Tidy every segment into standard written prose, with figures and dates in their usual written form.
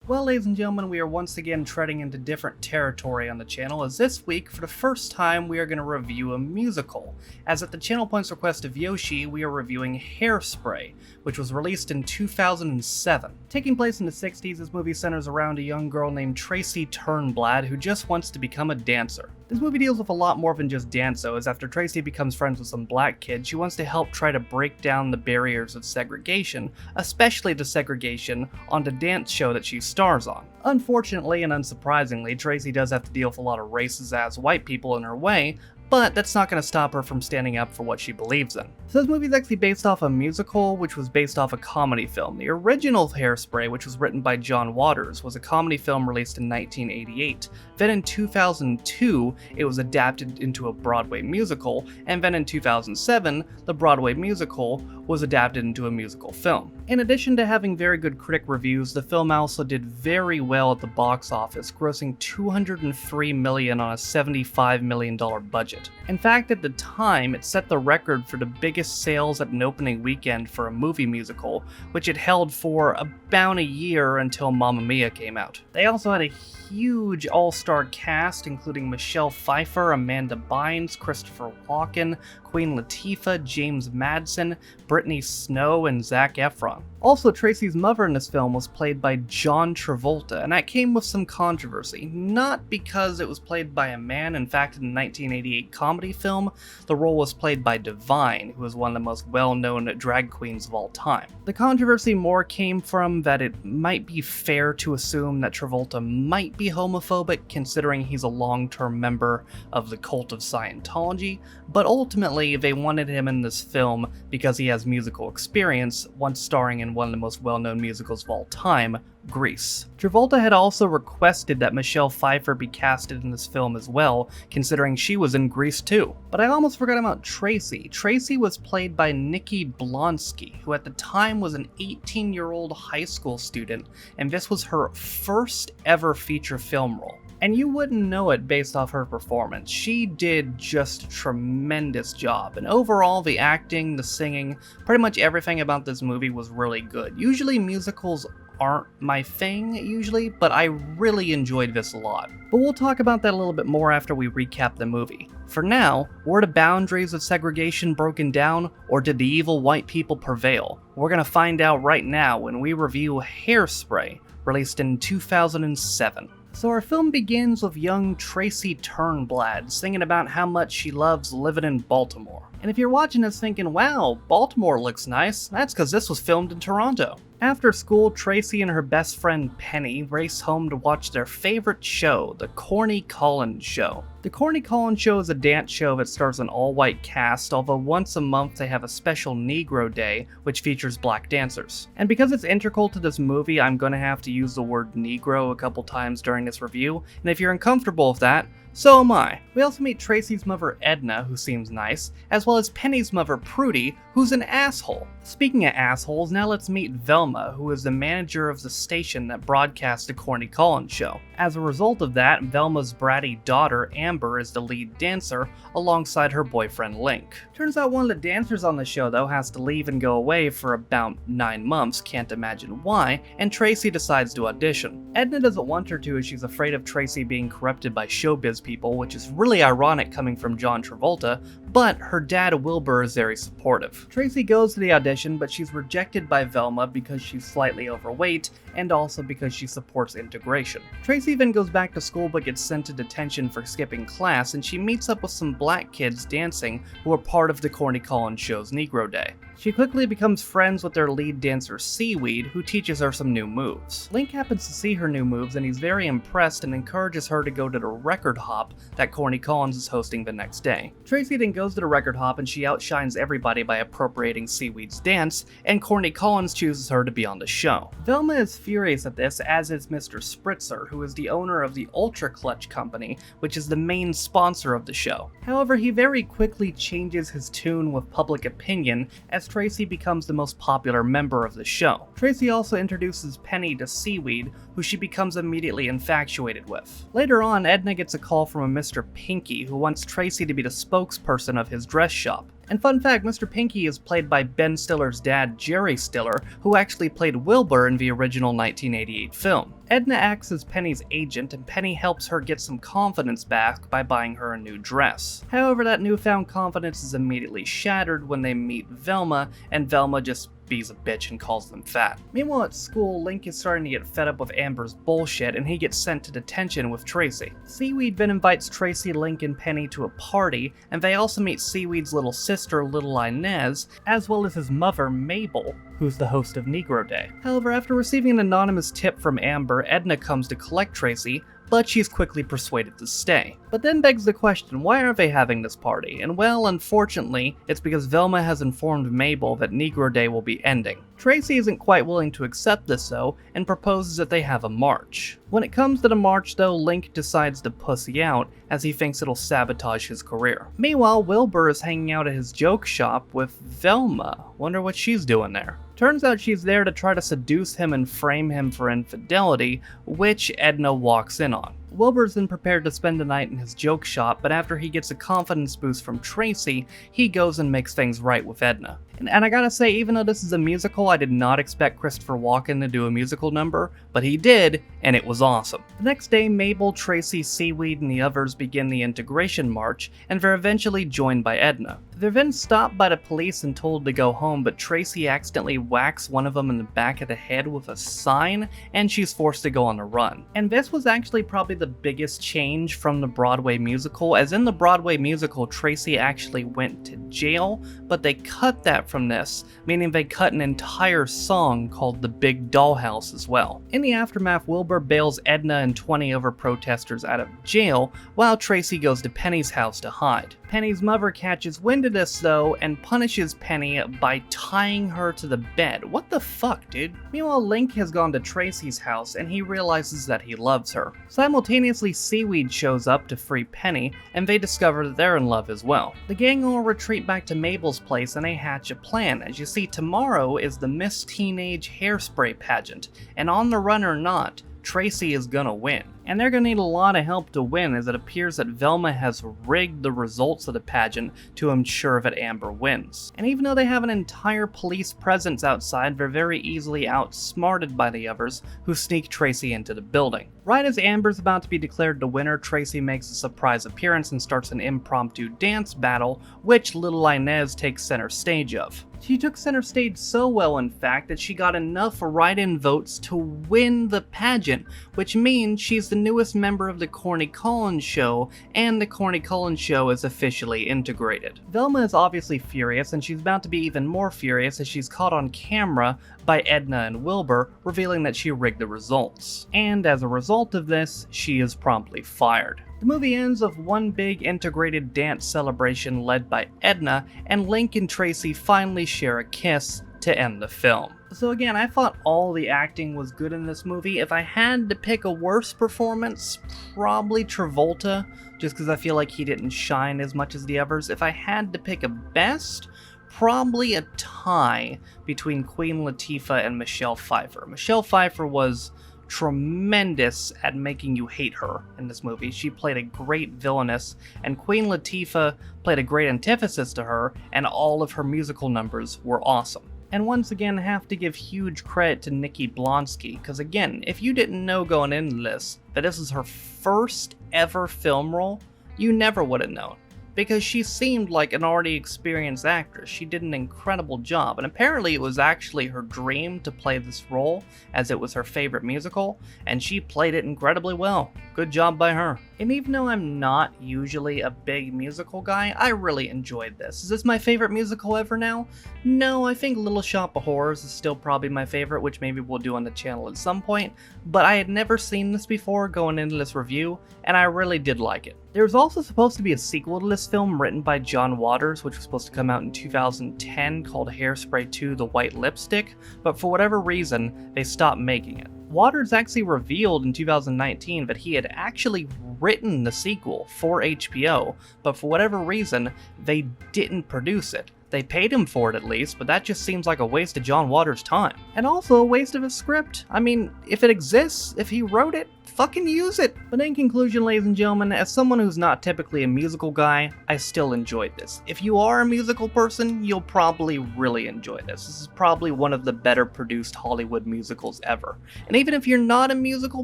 Well, ladies and gentlemen, we are once again treading into different territory on the channel, as this week, for the first time, we are going to review a musical. As at the channel point's request of Yoshi, we are reviewing Hairspray, which was released in 2007. Taking place in the 60s, this movie centers around a young girl named Tracy Turnblad who just wants to become a dancer. This movie deals with a lot more than just dance, though, as after Tracy becomes friends with some black kids, she wants to help try to break down the barriers of segregation, especially the segregation on the dance show that she stars on. Unfortunately and unsurprisingly, Tracy does have to deal with a lot of racist-ass white people in her way, but that's not going to stop her from standing up for what she believes in. So this movie is actually based off a musical, which was based off a comedy film. The original Hairspray, which was written by John Waters, was a comedy film released in 1988. Then in 2002, it was adapted into a Broadway musical, and then in 2007, the Broadway musical was adapted into a musical film. In addition to having very good critic reviews, the film also did very well at the box office, grossing $203 million on a $75 million budget. In fact, at the time, it set the record for the biggest sales at an opening weekend for a movie musical, which it held for about a year until Mamma Mia came out. They also had a huge all-star cast, including Michelle Pfeiffer, Amanda Bynes, Christopher Walken, Queen Latifah, James Madsen, Brittany Snow, and Zac Efron. Also, Tracy's mother in this film was played by John Travolta, and that came with some controversy. Not because it was played by a man. In fact, in the 1988 comedy film, the role was played by Divine, who is one of the most well-known drag queens of all time. The controversy more came from that it might be fair to assume that Travolta might be homophobic, considering he's a long-term member of the cult of Scientology, but ultimately they wanted him in this film because he has musical experience, once starring in one of the most well-known musicals of all time, Grease. Travolta had also requested that Michelle Pfeiffer be casted in this film as well, considering she was in Grease too. But I almost forgot about Tracy. Tracy was played by Nikki Blonsky, who at the time was an 18-year-old high school student, and this was her first ever feature film role. And you wouldn't know it based off her performance. She did just a tremendous job, and overall the acting, the singing, pretty much everything about this movie was really good. Usually musicals aren't my thing usually, but I really enjoyed this a lot. But we'll talk about that a little bit more after we recap the movie. For now, were the boundaries of segregation broken down, or did the evil white people prevail? We're gonna find out right now when we review Hairspray, released in 2007. So our film begins with young Tracy Turnblad singing about how much she loves living in Baltimore. And if you're watching this thinking, wow, Baltimore looks nice, that's because this was filmed in Toronto. After school, Tracy and her best friend Penny race home to watch their favorite show, The Corny Collins Show. The Corny Collins Show is a dance show that stars an all-white cast, although once a month they have a special Negro Day, which features black dancers. And because it's integral to this movie, I'm going to have to use the word Negro a couple times during this review, and if you're uncomfortable with that, so am I. We also meet Tracy's mother Edna, who seems nice, as well as Penny's mother Prudy, who's an asshole. Speaking of assholes, now let's meet Velma, who is the manager of the station that broadcasts the Corny Collins Show. As a result of that, Velma's bratty daughter Amber is the lead dancer, alongside her boyfriend Link. Turns out one of the dancers on the show, though, has to leave and go away for about 9 months, can't imagine why, and Tracy decides to audition. Edna doesn't want her to as she's afraid of Tracy being corrupted by showbiz people, which is really ironic coming from John Travolta, but her dad Wilbur is very supportive. Tracy goes to the audition, but she's rejected by Velma because she's slightly overweight, and also because she supports integration. Tracy then goes back to school but gets sent to detention for skipping class, and she meets up with some black kids dancing who are part of the Corny Collins Show's Negro Day. She quickly becomes friends with their lead dancer Seaweed, who teaches her some new moves. Link happens to see her new moves and he's very impressed and encourages her to go to the record hop that Corny Collins is hosting the next day. Tracy then goes to the record hop and she outshines everybody by appropriating Seaweed's dance, and Corny Collins chooses her to be on the show. Velma is furious at this, as is Mr. Spritzer, who is the owner of the Ultra Clutch Company, which is the main sponsor of the show. However, he very quickly changes his tune with public opinion as Tracy becomes the most popular member of the show. Tracy also introduces Penny to Seaweed, who she becomes immediately infatuated with. Later on, Edna gets a call from a Mr. Pinky who wants Tracy to be the spokesperson of his dress shop. And fun fact, Mr. Pinky is played by Ben Stiller's dad, Jerry Stiller, who actually played Wilbur in the original 1988 film. Edna acts as Penny's agent, and Penny helps her get some confidence back by buying her a new dress. However, that newfound confidence is immediately shattered when they meet Velma, and Velma just be's a bitch and calls them fat. Meanwhile at school, Link is starting to get fed up with Amber's bullshit and he gets sent to detention with Tracy. Seaweed then invites Tracy, Link, and Penny to a party, and they also meet Seaweed's little sister, Little Inez, as well as his mother, Mabel, who's the host of Negro Day. However, after receiving an anonymous tip from Amber, Edna comes to collect Tracy, but she's quickly persuaded to stay. But then begs the question, why are they having this party? And well, unfortunately, it's because Velma has informed Mabel that Negro Day will be ending. Tracy isn't quite willing to accept this though, and proposes that they have a march. When it comes to the march though, Link decides to pussy out, as he thinks it'll sabotage his career. Meanwhile, Wilbur is hanging out at his joke shop with Velma. Wonder what she's doing there. Turns out she's there to try to seduce him and frame him for infidelity, which Edna walks in on. Wilbur's then prepared to spend the night in his joke shop, but after he gets a confidence boost from Tracy, he goes and makes things right with Edna. And I gotta say, even though this is a musical, I did not expect Christopher Walken to do a musical number, but he did, and it was awesome. The next day, Mabel, Tracy, Seaweed, and the others begin the integration march, and they're eventually joined by Edna. They're then stopped by the police and told to go home, but Tracy accidentally whacks one of them in the back of the head with a sign, and she's forced to go on a run. And this was actually probably the biggest change from the Broadway musical, as in the Broadway musical, Tracy actually went to jail, but they cut that from this, meaning they cut an entire song called The Big Dollhouse as well. In the aftermath, Wilbur bails Edna and 20 other protesters out of jail, while Tracy goes to Penny's house to hide. Penny's mother catches wind of this though, and punishes Penny by tying her to the bed. What the fuck, dude? Meanwhile, Link has gone to Tracy's house, and he realizes that he loves her. Simultaneously, Seaweed shows up to free Penny, and they discover that they're in love as well. The gang all retreat back to Mabel's place, and they hatch a plan. As you see, tomorrow is the Miss Teenage Hairspray pageant, and on the run or not, Tracy is gonna win. And they're gonna need a lot of help to win, as it appears that Velma has rigged the results of the pageant to ensure that Amber wins. And even though they have an entire police presence outside, they're very easily outsmarted by the others, who sneak Tracy into the building. Right as Amber's about to be declared the winner, Tracy makes a surprise appearance and starts an impromptu dance battle, which Little Inez takes center stage of. She took center stage so well, in fact, that she got enough write-in votes to win the pageant, which means she's the newest member of the Corny Collins Show, and the Corny Collins Show is officially integrated. Velma is obviously furious, and she's about to be even more furious as she's caught on camera by Edna and Wilbur, revealing that she rigged the results. And as a result of this, she is promptly fired. The movie ends with one big integrated dance celebration led by Edna, and Link and Tracy finally share a kiss to end the film. So again, I thought all the acting was good in this movie. If I had to pick a worse performance, probably Travolta, just because I feel like he didn't shine as much as the others. If I had to pick a best, probably a tie between Queen Latifah and Michelle Pfeiffer. Michelle Pfeiffer was tremendous at making you hate her in this movie. She played a great villainess, and Queen Latifah played a great antithesis to her, and all of her musical numbers were awesome. And once again, have to give huge credit to Nikki Blonsky, because again, if you didn't know going into this that this is her first ever film role, you never would have known. Because she seemed like an already experienced actress. She did an incredible job, and apparently it was actually her dream to play this role, as it was her favorite musical, and she played it incredibly well. Good job by her. And even though I'm not usually a big musical guy, I really enjoyed this. Is this my favorite musical ever now? No, I think Little Shop of Horrors is still probably my favorite, which maybe we'll do on the channel at some point, but I had never seen this before going into this review, and I really did like it. There was also supposed to be a sequel to this film written by John Waters, which was supposed to come out in 2010, called Hairspray 2: The White Lipstick, but for whatever reason, they stopped making it. Waters actually revealed in 2019 that he had actually written the sequel for HBO, but for whatever reason, they didn't produce it. They paid him for it at least, but that just seems like a waste of John Waters' time. And also a waste of a script. I mean, if it exists, if he wrote it, fucking use it. But in conclusion, ladies and gentlemen, as someone who's not typically a musical guy, I still enjoyed this. If you are a musical person, you'll probably really enjoy this. This is probably one of the better produced Hollywood musicals ever. And even if you're not a musical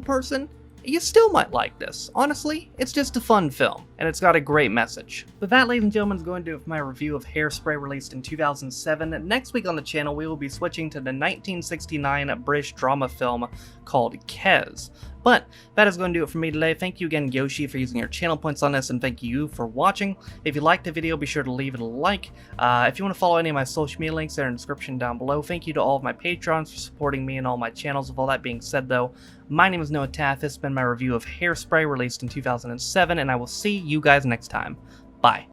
person, you still might like this. Honestly, it's just a fun film, and it's got a great message. But that, ladies and gentlemen, is going to do it for my review of Hairspray, released in 2007. Next week on the channel, we will be switching to the 1969 British drama film called Kes. But that is going to do it for me today. Thank you again, Yoshi, for using your channel points on this, and thank you for watching. If you liked the video, be sure to leave it a like. If you want to follow any of my social media links, they're in the description down below. Thank you to all of my patrons for supporting me and all my channels. With all that being said, though, my name is Noah Taff. This has been my review of Hairspray, released in 2007, and I will see you guys next time. Bye.